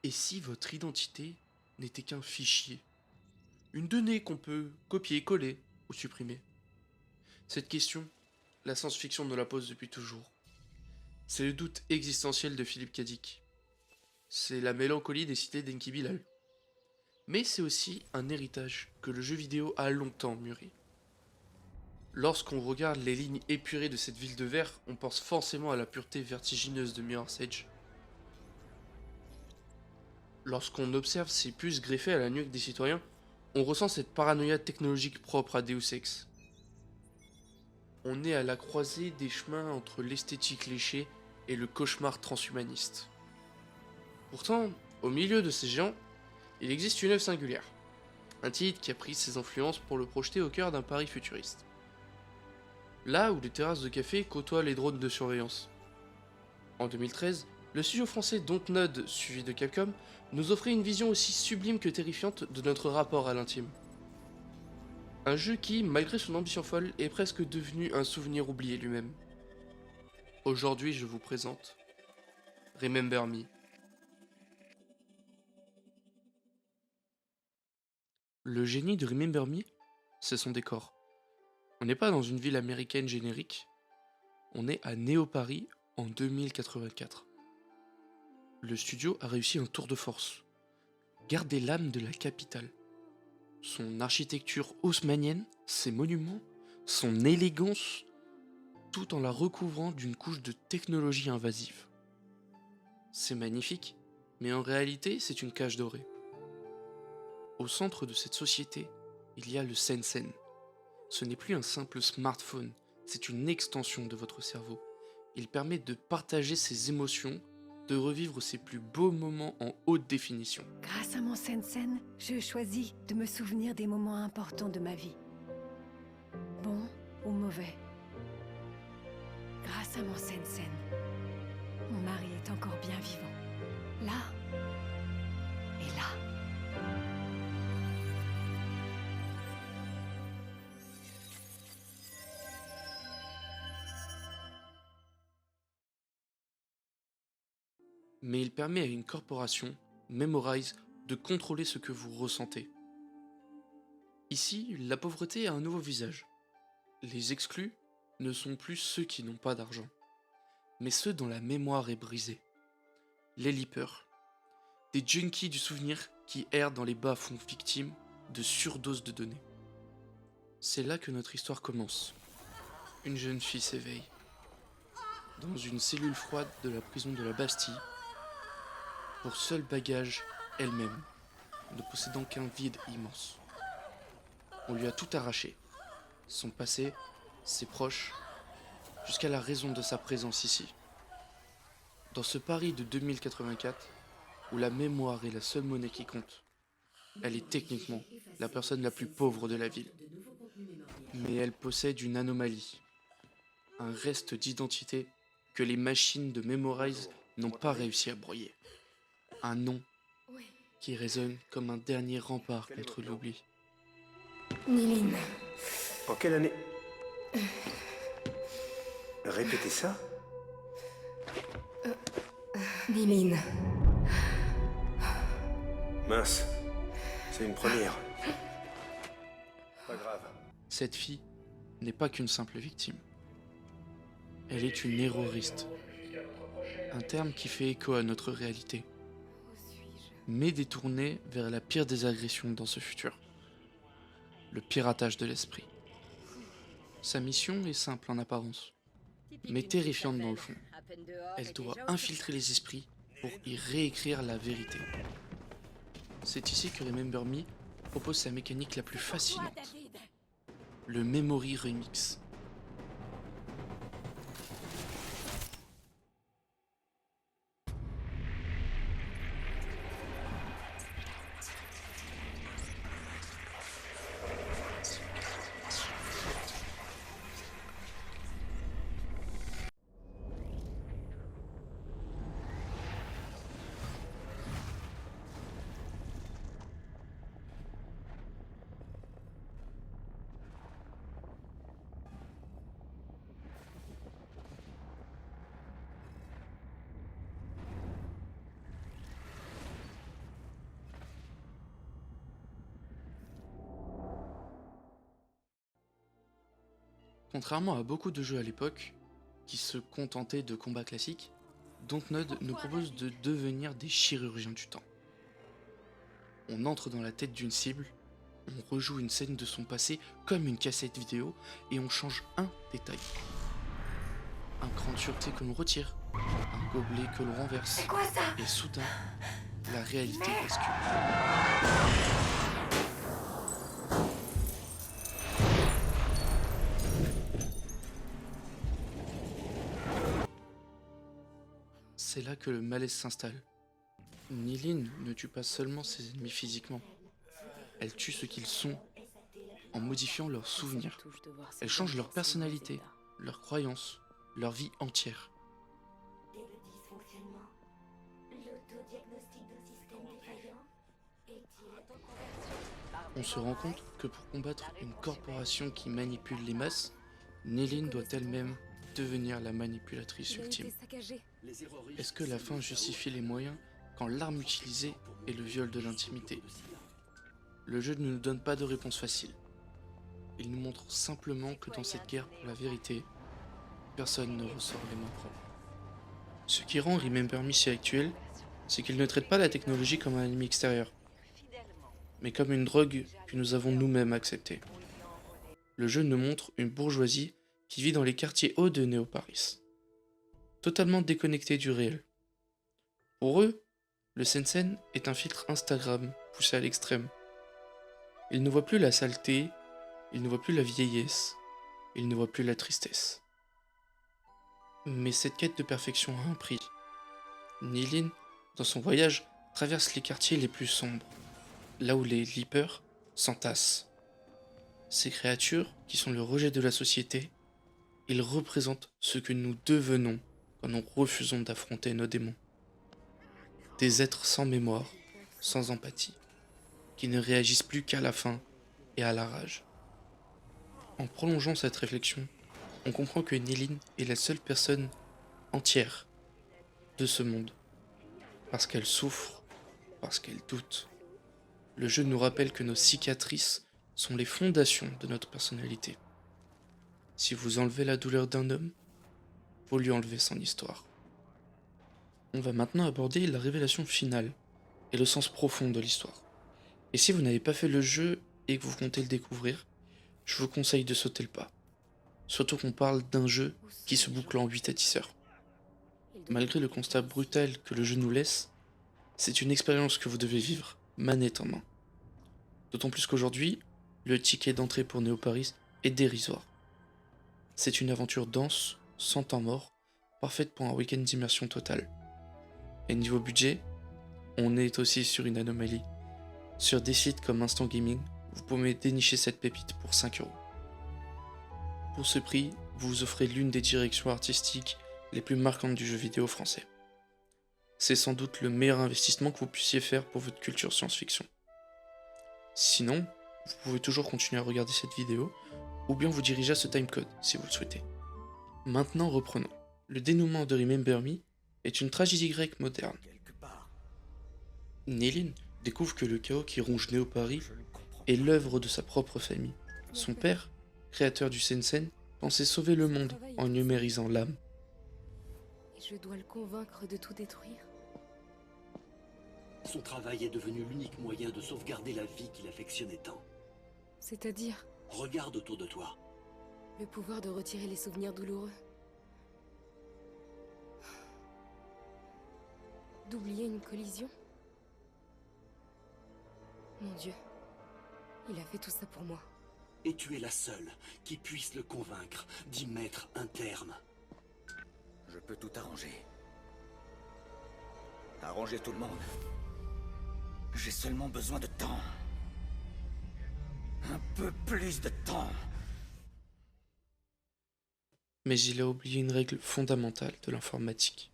Et si votre identité n'était qu'un fichier, une donnée qu'on peut copier, coller ou supprimer? Cette question, la science-fiction nous la pose depuis toujours. C'est le doute existentiel de Philippe Cadic. C'est la mélancolie des cités d'Enki Bilal. Mais c'est aussi un héritage que le jeu vidéo a longtemps mûri. Lorsqu'on regarde les lignes épurées de cette ville de verre, on pense forcément à la pureté vertigineuse de Mirror's Edge. Lorsqu'on observe ces puces greffées à la nuque des citoyens, on ressent cette paranoïa technologique propre à Deus Ex. On est à la croisée des chemins entre l'esthétique léchée et le cauchemar transhumaniste. Pourtant, au milieu de ces géants, il existe une œuvre singulière. Un titre qui a pris ses influences pour le projeter au cœur d'un Paris futuriste. Là où les terrasses de café côtoient les drones de surveillance. En 2013, le studio français Dontnod, suivi de Capcom, nous offrait une vision aussi sublime que terrifiante de notre rapport à l'intime. Un jeu qui, malgré son ambition folle, est presque devenu un souvenir oublié lui-même. Aujourd'hui, je vous présente Remember Me. Le génie de Remember Me, c'est son décor. On n'est pas dans une ville américaine générique, on est à Néo-Paris en 2084. Le studio a réussi un tour de force. Garder l'âme de la capitale. Son architecture haussmannienne, ses monuments, son élégance, tout en la recouvrant d'une couche de technologie invasive. C'est magnifique, mais en réalité, c'est une cage dorée. Au centre de cette société, il y a le Sensen. Ce n'est plus un simple smartphone, c'est une extension de votre cerveau. Il permet de partager ses émotions, de revivre ses plus beaux moments en haute définition. Grâce à mon Sensen, je choisis de me souvenir des moments importants de ma vie. Bons ou mauvais. Grâce à mon Sensen, mon mari est encore bien vivant. Là et là. Mais il permet à une corporation, Memorize, de contrôler ce que vous ressentez. Ici, la pauvreté a un nouveau visage. Les exclus ne sont plus ceux qui n'ont pas d'argent, mais ceux dont la mémoire est brisée. Les leapers, des junkies du souvenir qui errent dans les bas-fonds victimes de surdoses de données. C'est là que notre histoire commence. Une jeune fille s'éveille. Dans une cellule froide de la prison de la Bastille, pour seul bagage elle-même, ne possédant qu'un vide immense. On lui a tout arraché, son passé, ses proches, jusqu'à la raison de sa présence ici. Dans ce Paris de 2084, où la mémoire est la seule monnaie qui compte, elle est techniquement la personne la plus pauvre de la ville. Mais elle possède une anomalie, un reste d'identité que les machines de Memorize n'ont pas réussi à broyer. Un nom qui résonne comme un dernier rempart contre l'oubli. Niline. En quelle année? Répétez ça? Niline. Mince, c'est une première. Pas grave. Cette fille n'est pas qu'une simple victime. Elle est une terroriste, un terme qui fait écho à notre réalité, mais détourné vers la pire des agressions dans ce futur, le piratage de l'esprit. Sa mission est simple en apparence, mais terrifiante dans le fond. Elle doit infiltrer les esprits pour y réécrire la vérité. C'est ici que Remember Me propose sa mécanique la plus fascinante, le Memory Remix. Contrairement à beaucoup de jeux à l'époque, qui se contentaient de combats classiques, Dontnod nous propose de devenir des chirurgiens du temps. On entre dans la tête d'une cible, on rejoue une scène de son passé comme une cassette vidéo et on change un détail. Un cran de sûreté que l'on retire, un gobelet que l'on renverse, C'est quoi ça? et soudain, la réalité bascule. C'est là que le malaise s'installe. Nilin ne tue pas seulement ses ennemis physiquement, elle tue ce qu'ils sont, en modifiant leurs souvenirs. Elle change leur personnalité, leurs croyances, leur vie entière. Dès le dysfonctionnement, l'autodiagnostic d'un système défaillant est-il en conversion? On se rend compte que pour combattre une corporation qui manipule les masses, Nilin doit elle-même devenir la manipulatrice Il a ultime. été saccagé. Est-ce que la fin justifie les moyens quand l'arme utilisée est le viol de l'intimité? Le jeu ne nous donne pas de réponse facile. Il nous montre simplement que dans cette guerre pour la vérité, personne ne ressort les mains propres. Ce qui rend Remember Me si actuel, c'est qu'il ne traite pas la technologie comme un ennemi extérieur, mais comme une drogue que nous avons nous-mêmes acceptée. Le jeu nous montre une bourgeoisie qui vit dans les quartiers hauts de Néo-Paris, totalement déconnectée du réel. Pour eux, le Sensen est un filtre Instagram poussé à l'extrême. Ils ne voient plus la saleté, ils ne voient plus la vieillesse, ils ne voient plus la tristesse. Mais cette quête de perfection a un prix. Nilin, dans son voyage, traverse les quartiers les plus sombres, là où les Leapers s'entassent. Ces créatures, qui sont le rejet de la société, ils représentent ce que nous devenons quand nous refusons d'affronter nos démons. Des êtres sans mémoire, sans empathie, qui ne réagissent plus qu'à la faim et à la rage. En prolongeant cette réflexion, on comprend que Nilin est la seule personne entière de ce monde. Parce qu'elle souffre, parce qu'elle doute. Le jeu nous rappelle que nos cicatrices sont les fondations de notre personnalité. Si vous enlevez la douleur d'un homme, vous lui enlevez son histoire. On va maintenant aborder la révélation finale et le sens profond de l'histoire. Et si vous n'avez pas fait le jeu et que vous comptez le découvrir, je vous conseille de sauter le pas. Surtout qu'on parle d'un jeu qui se boucle en 8 à 10 heures. Malgré le constat brutal que le jeu nous laisse, c'est une expérience que vous devez vivre, manette en main. D'autant plus qu'aujourd'hui, le ticket d'entrée pour Néo-Paris est dérisoire. C'est une aventure dense, sans temps mort, parfaite pour un week-end d'immersion totale. Et niveau budget, on est aussi sur une anomalie. Sur des sites comme Instant Gaming, vous pouvez dénicher cette pépite pour 5 €. Pour ce prix, vous vous offrez l'une des directions artistiques les plus marquantes du jeu vidéo français. C'est sans doute le meilleur investissement que vous puissiez faire pour votre culture science-fiction. Sinon, vous pouvez toujours continuer à regarder cette vidéo, ou bien vous diriger à ce timecode si vous le souhaitez. Maintenant reprenons. Le dénouement de Remember Me est une tragédie grecque moderne. Nilin découvre que le chaos qui ronge Néo-Paris est l'œuvre de sa propre famille. Son père, créateur du Sensen, pensait sauver le monde en numérisant l'âme. Et je dois le convaincre de tout détruire. Son travail est devenu l'unique moyen de sauvegarder la vie qu'il affectionnait tant. C'est-à-dire Regarde autour de toi. le pouvoir de retirer les souvenirs douloureux. D'oublier une collision. Mon Dieu, il a fait tout ça pour moi. Et tu es la seule qui puisse le convaincre d'y mettre un terme. Je peux tout arranger. Arranger tout le monde. J'ai seulement besoin de temps. Un peu plus de temps. Mais il a oublié une règle fondamentale de l'informatique.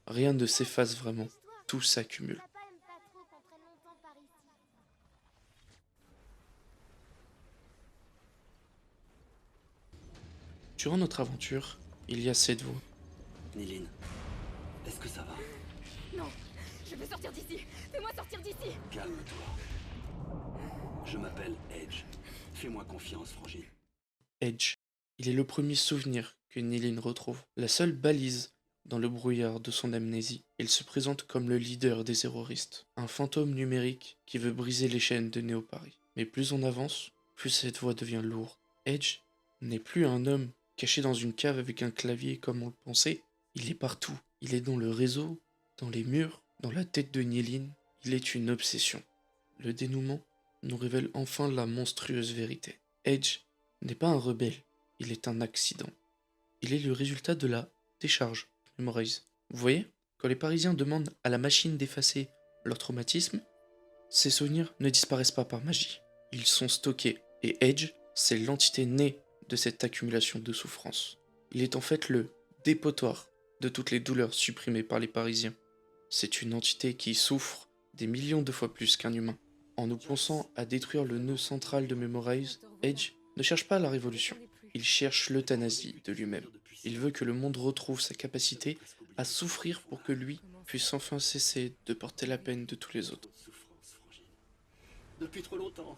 Rien ne s'efface vraiment, tout s'accumule. Papa aime pas trop qu'on traîne longtemps par ici. Durant notre aventure, il y a cette voix. Nilin, est-ce que ça va? Non, je veux sortir d'ici. Fais-moi sortir d'ici. Calme-toi. Je m'appelle Edge. Fais-moi confiance, Frangine. Edge, Il est le premier souvenir que Nilin retrouve, la seule balise dans le brouillard de son amnésie. Il se présente comme le leader des terroristes, un fantôme numérique qui veut briser les chaînes de Néo-Paris. Mais plus on avance, plus cette voix devient lourde. Edge n'est plus un homme caché dans une cave avec un clavier comme on le pensait. Il est partout. Il est dans le réseau, dans les murs, dans la tête de Nilin. Il est une obsession. Le dénouement nous révèle enfin la monstrueuse vérité. Edge n'est pas un rebelle, il est un accident. Il est le résultat de la décharge de Memorize. Vous voyez, quand les Parisiens demandent à la machine d'effacer leur traumatisme, ces souvenirs ne disparaissent pas par magie. Ils sont stockés, et Edge, c'est l'entité née de cette accumulation de souffrance. Il est en fait le dépotoir de toutes les douleurs supprimées par les Parisiens. C'est une entité qui souffre des millions de fois plus qu'un humain. En nous poussant à détruire le nœud central de Memorize, Edge ne cherche pas la révolution, il cherche l'euthanasie de lui-même. Il veut que le monde retrouve sa capacité à souffrir pour que lui puisse enfin cesser de porter la peine de tous les autres. Souffrance, Frangine. Depuis trop longtemps.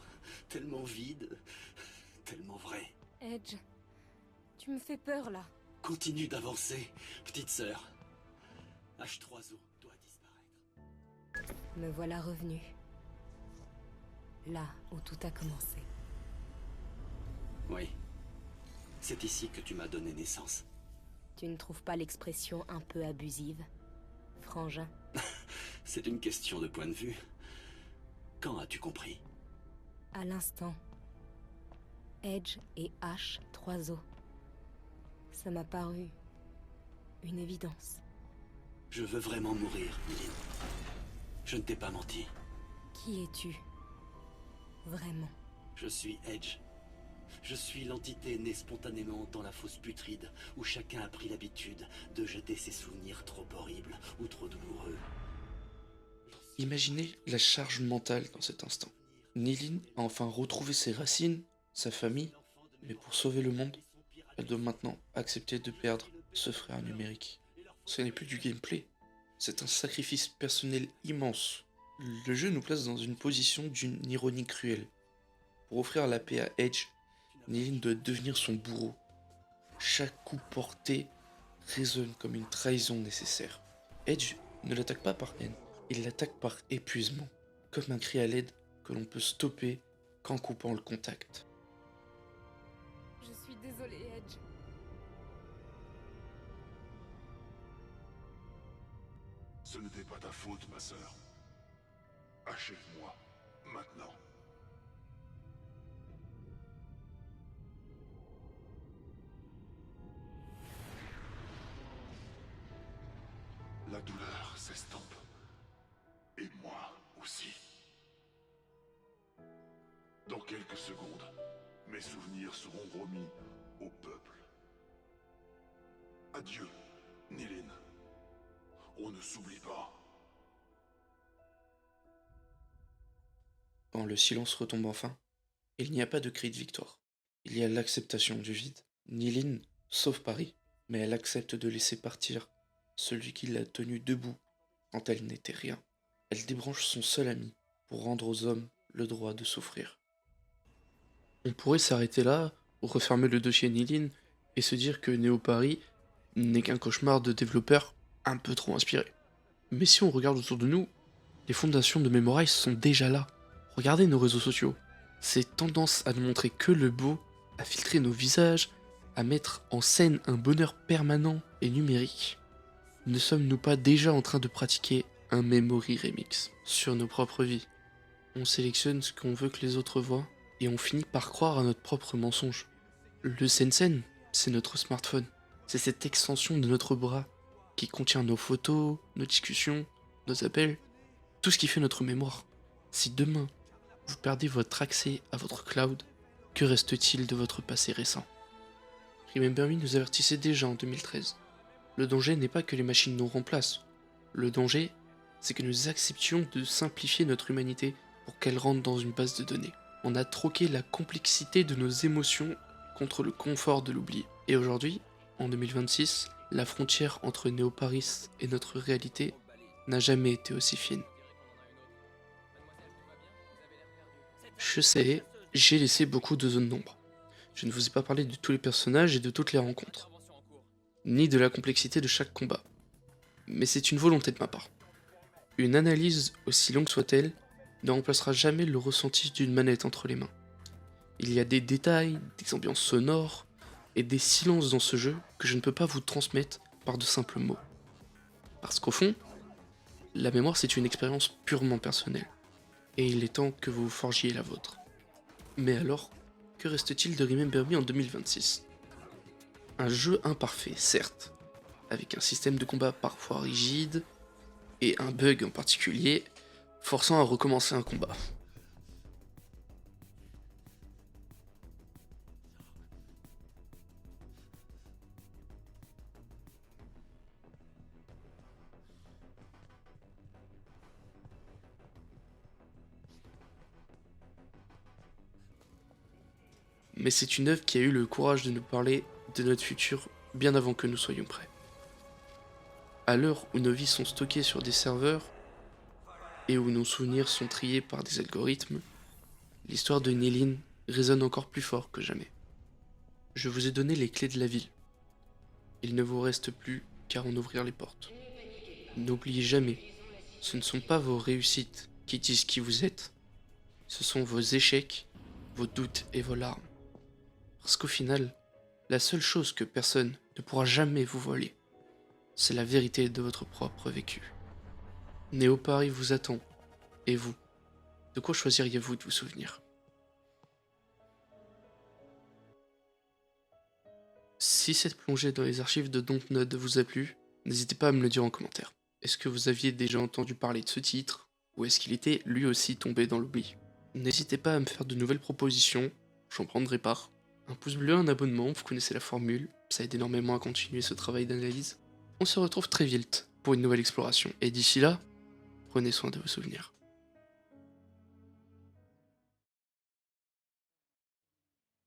Tellement vide. Tellement vrai. Edge, tu me fais peur là. Continue d'avancer, petite sœur. H3O doit disparaître. Me voilà revenu. Là où tout a commencé. Oui. C'est ici que tu m'as donné naissance. Tu ne trouves pas l'expression un peu abusive, frangin? C'est une question de point de vue. Quand as-tu compris? À l'instant. Edge et H3O. Ça m'a paru une évidence. Je veux vraiment mourir, Nilin. Je ne t'ai pas menti. Qui es-tu? Vraiment? Je suis Edge. Je suis l'entité née spontanément dans la fosse putride, où chacun a pris l'habitude de jeter ses souvenirs trop horribles ou trop douloureux. Imaginez la charge mentale dans cet instant. Nilin a enfin retrouvé ses racines, sa famille, mais pour sauver le monde, elle doit maintenant accepter de perdre ce frère numérique. Ce n'est plus du gameplay, c'est un sacrifice personnel immense. Le jeu nous place dans une position d'une ironie cruelle. Pour offrir la paix à Edge, Nilin doit devenir son bourreau. Chaque coup porté résonne comme une trahison nécessaire. Edge ne l'attaque pas par haine, il l'attaque par épuisement, comme un cri à l'aide que l'on peut stopper qu'en coupant le contact. Je suis désolée, Edge. Ce n'était pas ta faute, ma sœur. Achève-moi, maintenant. La douleur s'estompe. Et moi aussi. Dans quelques secondes, mes souvenirs seront remis au peuple. Adieu, Nilin. On ne s'oublie pas. Quand le silence retombe enfin, il n'y a pas de cri de victoire. Il y a l'acceptation du vide. Nilin sauve Paris, mais elle accepte de laisser partir celui qui l'a tenue debout quand elle n'était rien. Elle débranche son seul ami pour rendre aux hommes le droit de souffrir. On pourrait s'arrêter là, ou refermer le dossier Nilin, et se dire que Néo Paris n'est qu'un cauchemar de développeurs un peu trop inspirés. Mais si on regarde autour de nous, les fondations de Memorize sont déjà là. Regardez nos réseaux sociaux. C'est tendance à ne montrer que le beau, à filtrer nos visages, à mettre en scène un bonheur permanent et numérique. Ne sommes-nous pas déjà en train de pratiquer un memory remix sur nos propres vies? On sélectionne ce qu'on veut que les autres voient et on finit par croire à notre propre mensonge. Le Sensen, c'est notre smartphone. C'est cette extension de notre bras qui contient nos photos, nos discussions, nos appels, tout ce qui fait notre mémoire. Si demain, vous perdez votre accès à votre cloud, que reste-t-il de votre passé récent? Remember Me nous avertissait déjà en 2013. Le danger n'est pas que les machines nous remplacent. Le danger, c'est que nous acceptions de simplifier notre humanité pour qu'elle rentre dans une base de données. On a troqué la complexité de nos émotions contre le confort de l'oubli. Et aujourd'hui, en 2026, la frontière entre Néo-Paris et notre réalité n'a jamais été aussi fine. Je sais, j'ai laissé beaucoup de zones d'ombre. Je ne vous ai pas parlé de tous les personnages et de toutes les rencontres, ni de la complexité de chaque combat. Mais c'est une volonté de ma part. Une analyse, aussi longue soit-elle, ne remplacera jamais le ressenti d'une manette entre les mains. Il y a des détails, des ambiances sonores et des silences dans ce jeu que je ne peux pas vous transmettre par de simples mots. Parce qu'au fond, la mémoire c'est une expérience purement personnelle, et il est temps que vous forgiez la vôtre. Mais alors, que reste-t-il de Remember Me en 2026 ? Un jeu imparfait, certes, avec un système de combat parfois rigide, et un bug en particulier, forçant à recommencer un combat. Mais c'est une œuvre qui a eu le courage de nous parler de notre futur bien avant que nous soyons prêts. À l'heure où nos vies sont stockées sur des serveurs, et où nos souvenirs sont triés par des algorithmes, l'histoire de Nilin résonne encore plus fort que jamais. Je vous ai donné les clés de la ville. Il ne vous reste plus qu'à en ouvrir les portes. N'oubliez jamais, ce ne sont pas vos réussites qui disent qui vous êtes, ce sont vos échecs, vos doutes et vos larmes. Parce qu'au final, la seule chose que personne ne pourra jamais vous voler, c'est la vérité de votre propre vécu. Néo Paris vous attend. Et vous, de quoi choisiriez-vous de vous souvenir ? Si cette plongée dans les archives de Dontnod vous a plu, n'hésitez pas à me le dire en commentaire. Est-ce que vous aviez déjà entendu parler de ce titre, ou est-ce qu'il était lui aussi tombé dans l'oubli ? N'hésitez pas à me faire de nouvelles propositions, j'en prendrai part. Un pouce bleu, un abonnement, vous connaissez la formule, ça aide énormément à continuer ce travail d'analyse. On se retrouve très vite pour une nouvelle exploration, et d'ici là, prenez soin de vos souvenirs.